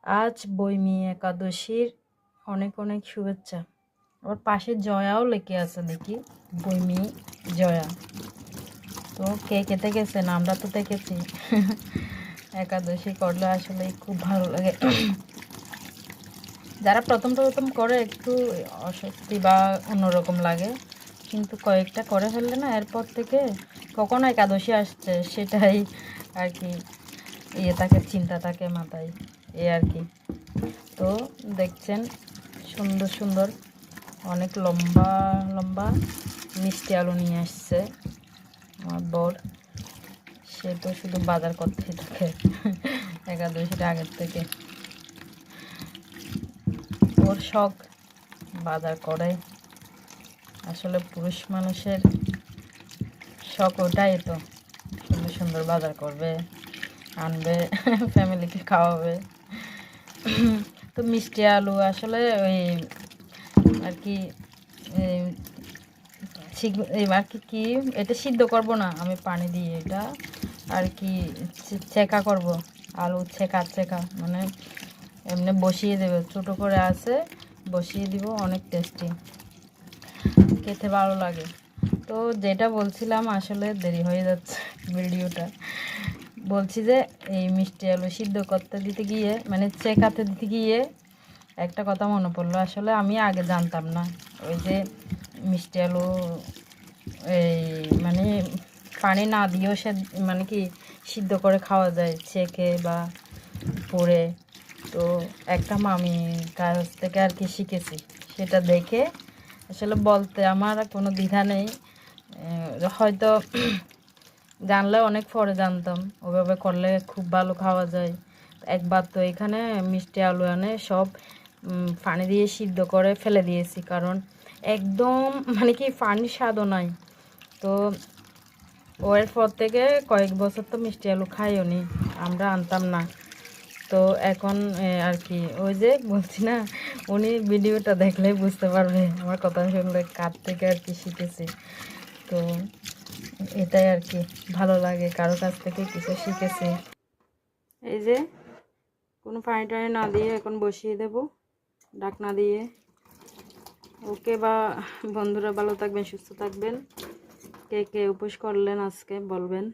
আজ বৈমি একাদশীর অনেক অনেক শুভেচ্ছা। আবার পাশে জয়াও লেখে আছে, দেখি বৈমি জয়া। তো কে খেতে গেছেন? আমরা তো দেখেছি। একাদশী করলে আসলে খুব ভালো লাগে। যারা প্রথম প্রথম করে একটু অস্বস্তি বা অন্যরকম লাগে, কিন্তু কয়েকটা করে ফেললে না, এরপর থেকে কখন একাদশী আসছে সেটাই আর কি থাকে, চিন্তা থাকে মাথায়, এই আর কি। তো দেখছেন সুন্দর সুন্দর অনেক লম্বা লম্বা মিষ্টি আলু নিয়ে আসছে আমার বর। সে তো শুধু বাজার করতেই থাকে একাদশীর আগের থেকে। ওর শখ বাজার করে। আসলে পুরুষ মানুষের শখ ওটাই তো, সুন্দর সুন্দর বাজার করবে, আনবে, ফ্যামিলিকে খাওয়াবে। তো মিষ্টি আলু আসলে ওই আর কি আর কি কি এটা সিদ্ধ করব না আমি পানি দিয়ে, এটা আর কি ছেঁকা করব, আলু ছেঁকা মানে এমনি বসিয়ে দেবে, ছোটো করে আছে বসিয়ে দিব, অনেক টেস্টি, খেতে ভালো লাগে। তো যেটা বলছিলাম, আসলে দেরি হয়ে যাচ্ছে ভিডিওটা। বলছি যে এই মিষ্টি আলু সিদ্ধ করতে দিতে গিয়ে, মানে ছেঁকাতে দিতে গিয়ে একটা কথা মনে পড়লো। আসলে আমি আগে জানতাম না ওই যে মিষ্টি আলু এই মানে পানি না দিয়েও সে মানে কি সিদ্ধ করে খাওয়া যায়, ছেঁকে বা পরে। তো একটা মামির কাছ থেকে আর কি শিখেছি, সেটা দেখে আসলে বলতে আমার কোনো দ্বিধা নেই। হয়তো জানলে অনেক পরে জানতাম, ওভাবে করলে খুব ভালো খাওয়া যায়। একবার তো এখানে মিষ্টি আলু এনে সব পানি দিয়ে সিদ্ধ করে ফেলে দিয়েছি, কারণ একদম মানে কি পানির স্বাদও নাই। তো ওর পর থেকে কয়েক বছর তো মিষ্টি আলু খাইও নি, আমরা আনতাম না। তো এখন আর কি ওই যে বলছি না, উনি ভিডিওটা দেখলেই বুঝতে পারবে, আমার কথা শুনলে কার থেকে আর কি শিখেছি। তো এটাই আর কি ভালো লাগে, কারো কাছ থেকে কিছু শিখেছি। এই যে কোনো পানি টানি না দিয়ে এখন বসিয়ে দেব, ঢাকনা দিয়ে। ওকে বা বন্ধুরা, ভালো থাকবেন, সুস্থ থাকবেন। কে কে উপোস করলেন আজকে বলবেন।